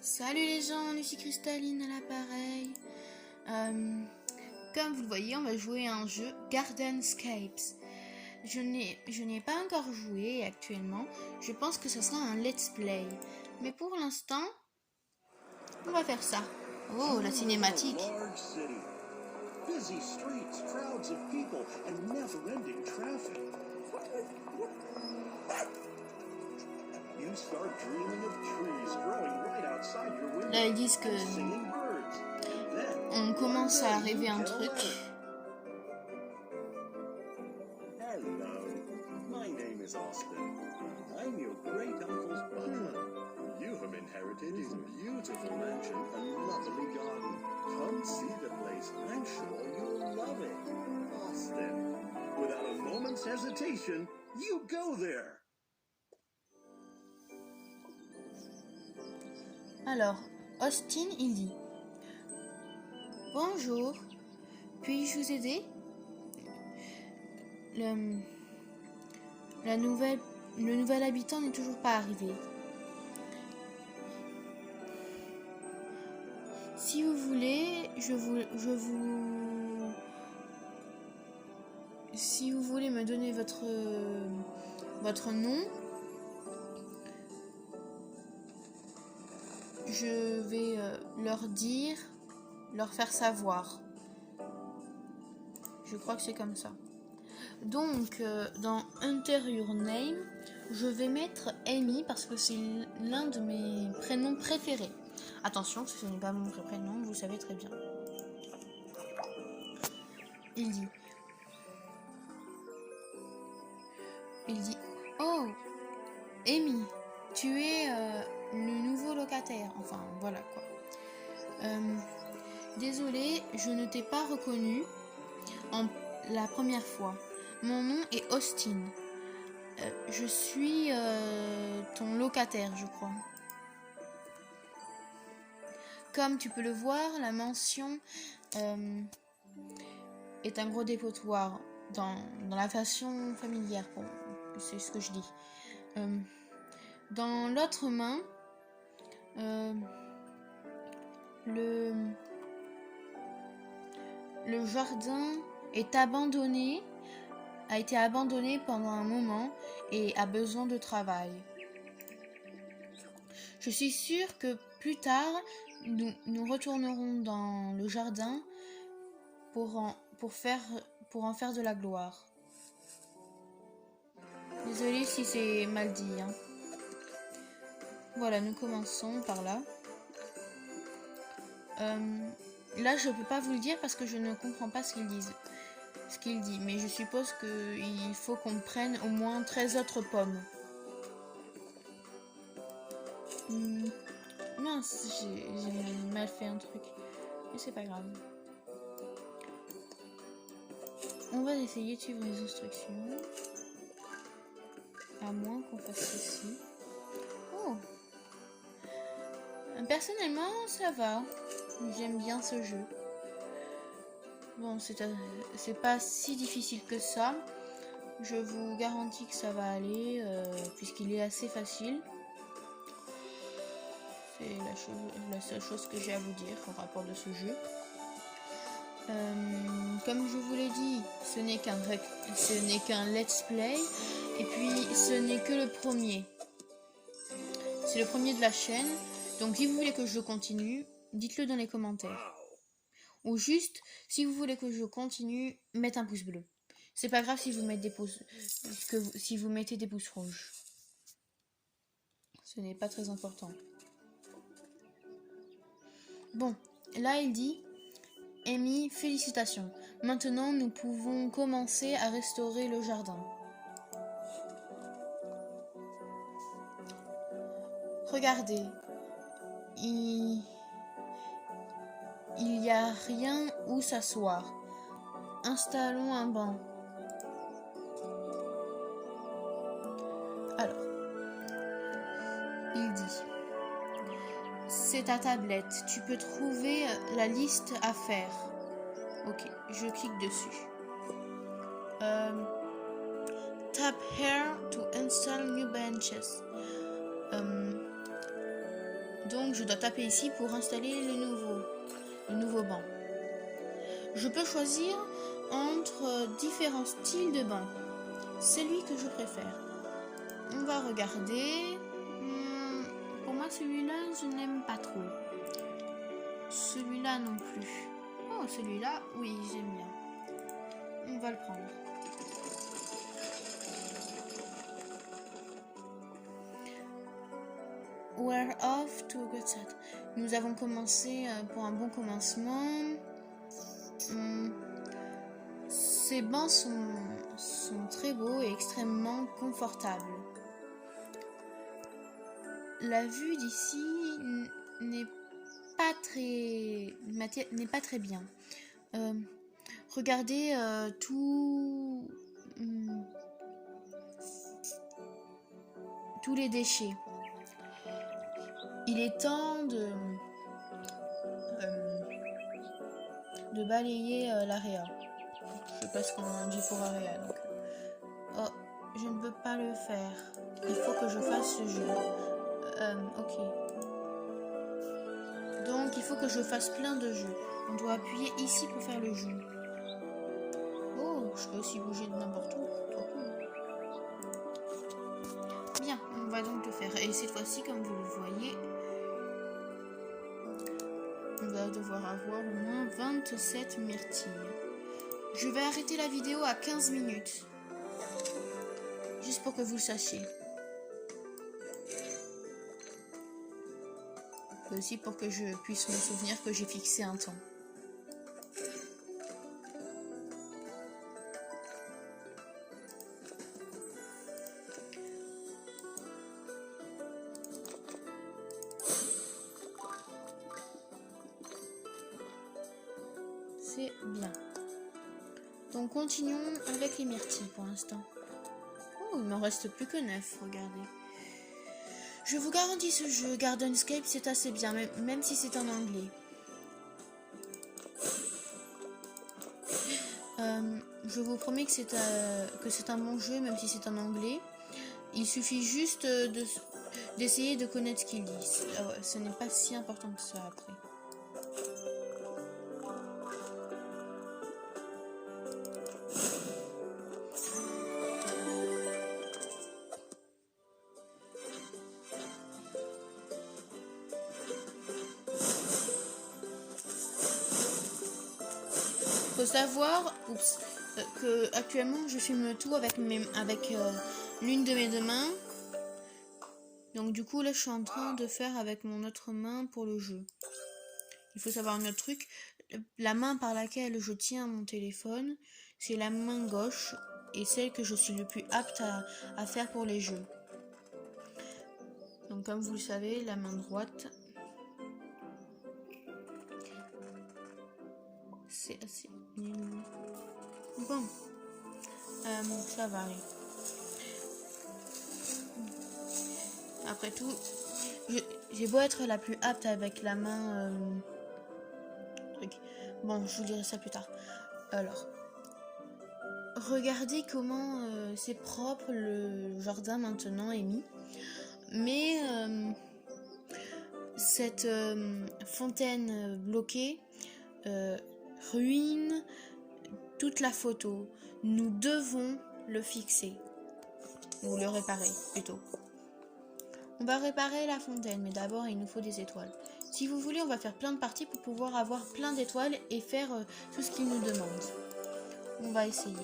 Salut les gens, ici Cristalline à l'appareil. Comme vous le voyez, on va jouer à un jeu Gardenscapes. Je n'ai pas encore joué actuellement. Je pense que ce sera un let's play. Mais pour l'instant, on va faire ça. Oh, la cinématique. Busy streets, crowds of people, and never-ending traffic. You start dreaming of trees growing right outside your window. Là, ils disent que and singing birds. And then, on commence à one day, rêver you un get truc. Hello, my name is Austin. I'm your great-uncle's butler. You have inherited his beautiful mansion and lovely garden. Come see the place. I'm sure you'll love it. Austin. Without a moment's hesitation, you go there. Alors, Austin, il dit: Bonjour, puis-je vous aider? Le nouvel habitant n'est toujours pas arrivé. Si vous voulez, si vous voulez me donner votre nom, je vais leur faire savoir. Je crois que c'est comme ça. Donc, dans Enter Your Name, je vais mettre Amy parce que c'est l'un de mes prénoms préférés. Attention, ce n'est pas mon vrai prénom, vous le savez très bien. Il dit: Oh, Amy, tu es le nouveau locataire. Enfin, voilà quoi. Désolé, je ne t'ai pas reconnu la première fois. Mon nom est Austin. Je suis ton locataire, je crois. Comme tu peux le voir, la mansion est un gros dépotoir dans la façon familière. Bon, c'est ce que je dis. Dans l'autre main, le jardin est abandonné, a été abandonné pendant un moment et a besoin de travail. Je suis sûre que plus tard, nous retournerons dans le jardin pour en faire de la gloire. Désolée si c'est mal dit, hein. Voilà, nous commençons par là. Là, je peux pas vous le dire parce que je ne comprends pas ce qu'il dit, mais je suppose qu'il faut qu'on prenne au moins 13 autres pommes. Mince, j'ai mal fait un truc, mais c'est pas grave. On va essayer de suivre les instructions, à moins qu'on fasse ceci. Oh, personnellement, ça va. J'aime bien ce jeu. Bon, c'est pas si difficile que ça. Je vous garantis que ça va aller, puisqu'il est assez facile. C'est la seule chose que j'ai à vous dire en rapport de ce jeu. Comme je vous l'ai dit, ce n'est qu'un let's play. Et puis, ce n'est que le premier. C'est le premier de la chaîne. Donc, si vous voulez que je continue, dites-le dans les commentaires. Ou juste, si vous voulez que je continue, mettez un pouce bleu. C'est pas grave si vous mettez des pouces rouges. Ce n'est pas très important. Bon, là il dit: Amy, félicitations. Maintenant, nous pouvons commencer à restaurer le jardin. Regardez, il n'y a rien où s'asseoir. Installons un banc. Alors, il dit: c'est ta tablette, tu peux trouver la liste à faire. Ok, je clique dessus. Tap here to install new benches. Donc je dois taper ici pour installer le nouveau banc. Je peux choisir entre différents styles de banc. Celui que je préfère. On va regarder. Pour moi, celui-là, je n'aime pas trop. Celui-là non plus. Oh, celui-là, oui, j'aime bien. On va le prendre. We're off to a good start. Nous avons commencé pour un bon commencement. Ces bancs sont très beaux et extrêmement confortables. La vue d'ici n'est pas très bien. Regardez tous les déchets. Il est temps de balayer l'area. Je sais pas ce qu'on dit pour area. Donc. Oh, je ne peux pas le faire. Il faut que je fasse ce jeu. Ok. Donc il faut que je fasse plein de jeux. On doit appuyer ici pour faire le jeu. Oh, je peux aussi bouger de n'importe où. Trop cool. Bien, on va donc le faire. Et cette fois-ci, comme vous le voyez, on va devoir avoir au moins 27 myrtilles. Je vais arrêter la vidéo à 15 minutes. Juste pour que vous le sachiez. Et aussi pour que je puisse me souvenir que j'ai fixé un temps. C'est bien. Donc continuons avec les myrtilles pour l'instant. Oh, il m'en reste plus que 9, regardez. Je vous garantis ce jeu, Gardenscape, c'est assez bien, même si c'est en anglais. Je vous promets que c'est un bon jeu, même si c'est en anglais. Il suffit juste d'essayer de connaître ce qu'ils disent. Ce n'est pas si important que ça après. Faut savoir que actuellement je filme le tout avec l'une de mes deux mains. Donc du coup là je suis en train de faire avec mon autre main pour le jeu. Il faut savoir un autre truc. La main par laquelle je tiens mon téléphone, c'est la main gauche et celle que je suis le plus apte à faire pour les jeux. Donc comme vous le savez, la main droite, c'est assez nul. Bon, ça va aller. Après tout, j'ai beau être la plus apte avec la main truc. Bon, je vous dirai ça plus tard. Alors, regardez comment c'est propre le jardin maintenant est mis. Mais cette fontaine bloquée ruine toute la photo. Nous devons le fixer. Ou le réparer plutôt. On va réparer la fontaine, mais d'abord il nous faut des étoiles. Si vous voulez, on va faire plein de parties pour pouvoir avoir plein d'étoiles et faire tout ce qu'il nous demande. On va essayer.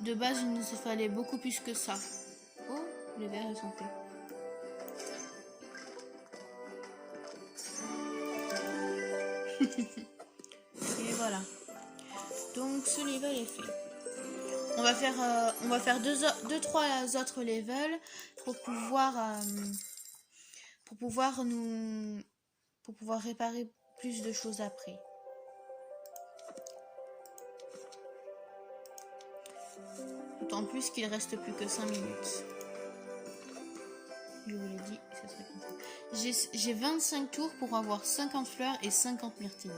De base, il nous fallait beaucoup plus que ça. Oh, les verres sont faits. Et voilà. Donc ce level est fait. On va faire deux, trois autres levels pour pouvoir pour pouvoir réparer plus de choses après. D'autant plus qu'il reste plus que 5 minutes. Je vous l'ai dit, ça serait comme ça. J'ai 25 tours pour avoir 50 fleurs et 50 myrtilles.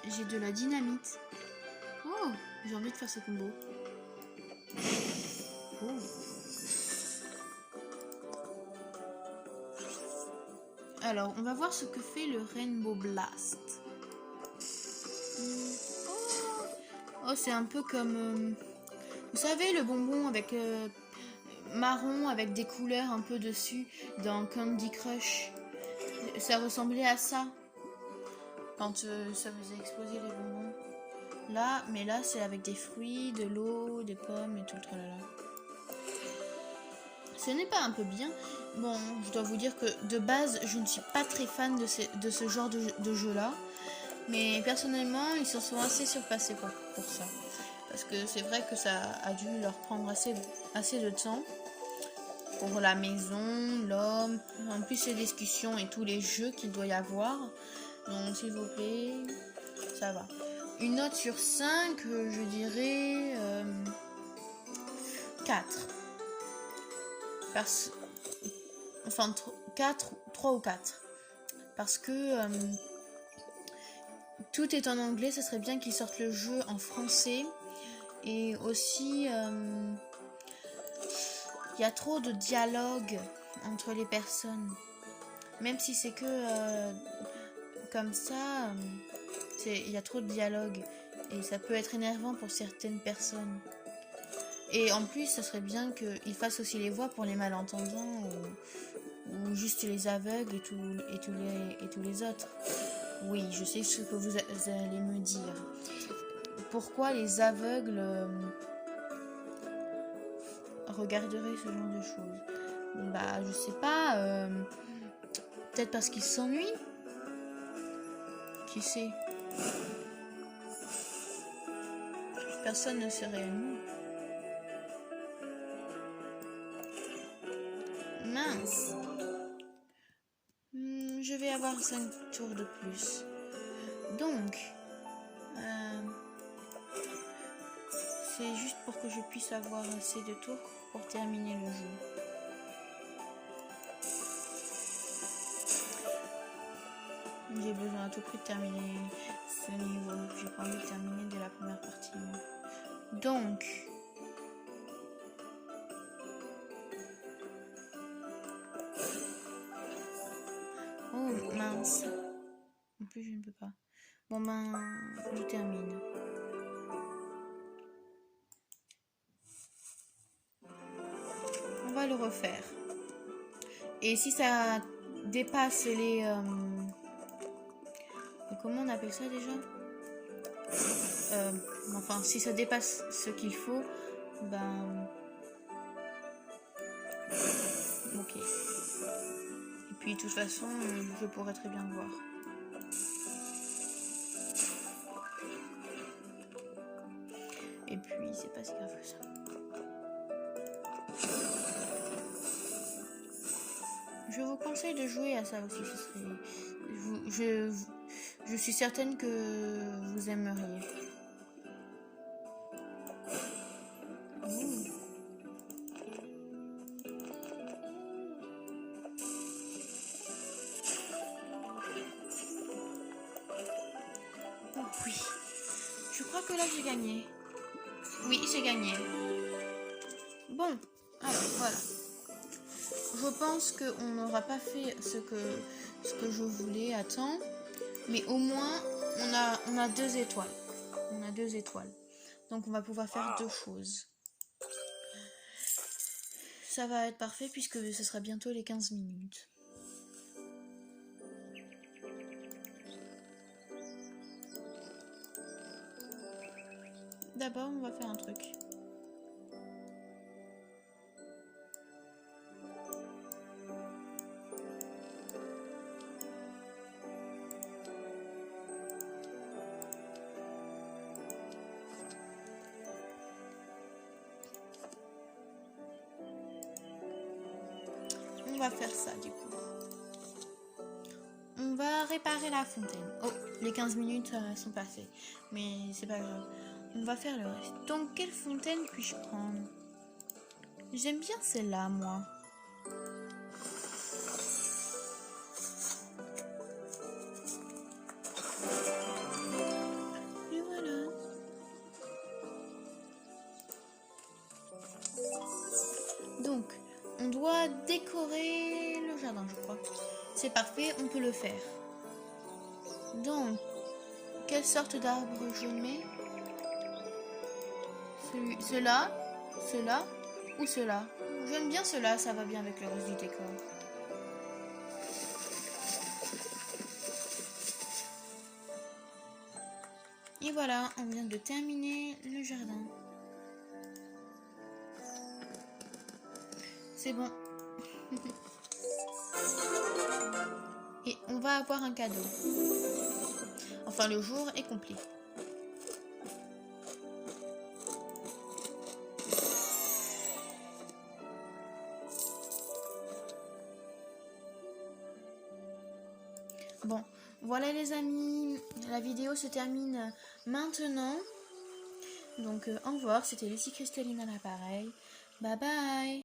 J'ai de la dynamite. Oh, j'ai envie de faire ce combo. Oh. Alors, on va voir ce que fait le Rainbow Blast. Oh, c'est un peu comme... vous savez, le bonbon avec marron avec des couleurs un peu dessus dans Candy Crush. Ça ressemblait à ça. Quand ça faisait exploser les bonbons. Là, mais là, c'est avec des fruits, de l'eau, des pommes et tout le tralala. Ce n'est pas un peu bien. Bon, je dois vous dire que de base, je ne suis pas très fan de ce genre de jeu-là. Mais personnellement, ils se sont assez surpassés pour ça. Parce que c'est vrai que ça a dû leur prendre assez de temps. Pour la maison, l'homme, en plus les discussions et tous les jeux qu'il doit y avoir. Donc s'il vous plaît, ça va. Une note sur 5, je dirais 4. Enfin 4, 3 ou 4. Parce que tout est en anglais, ça serait bien qu'ils sortent le jeu en français. Et aussi, il y a trop de dialogue entre les personnes. Même si c'est que comme ça, il y a trop de dialogue. Et ça peut être énervant pour certaines personnes. Et en plus, ça serait bien qu'ils fassent aussi les voix pour les malentendants ou juste les aveugles et tous les autres. Oui, je sais ce que vous allez me dire. Pourquoi les aveugles regarderaient ce genre de choses? Bah, je sais pas. Peut-être parce qu'ils s'ennuient. Qui sait? Personne ne sait réellement. Mince. Je vais avoir 5 tours de plus. Donc, c'est juste pour que je puisse avoir assez de tours pour terminer le jeu. J'ai besoin à tout prix de terminer ce niveau. J'ai pas envie de terminer dès la première partie. Donc, oh mince. En plus, je ne peux pas. Bon ben, je termine. On va le refaire. Et si ça dépasse les... comment on appelle ça déjà? Enfin, si ça dépasse ce qu'il faut, ben... ok. Et puis, de toute façon, je pourrais très bien voir. Et puis, c'est pas si grave que ça. Je vous conseille de jouer à ça aussi. Ce serait... je suis certaine que vous aimeriez. Oh oui. Je crois que là j'ai gagné. Oui, j'ai gagné. Bon, alors voilà. Je pense qu'on n'aura pas fait ce que je voulais à temps. Mais au moins, on a 2 étoiles. On a 2 étoiles. Donc on va pouvoir faire 2 choses. Ça va être parfait puisque ce sera bientôt les 15 minutes. D'abord, on va faire un truc. va faire ça du coup. On va réparer la fontaine. Oh, les 15 minutes sont passées. Mais c'est pas grave. On va faire le reste. Donc, quelle fontaine puis-je prendre? J'aime bien celle-là, moi. Et voilà. Donc, on doit décorer le jardin, je crois. C'est parfait, on peut le faire. Donc, quelle sorte d'arbre je mets? Cela, cela ou cela? J'aime bien cela, ça va bien avec le reste du décor. Et voilà, on vient de terminer le jardin. C'est bon. Et on va avoir un cadeau. Enfin, le jour est complet. Bon, voilà les amis, la vidéo se termine maintenant. Donc au revoir, c'était Lucie Cristalline à l'appareil. Bye bye.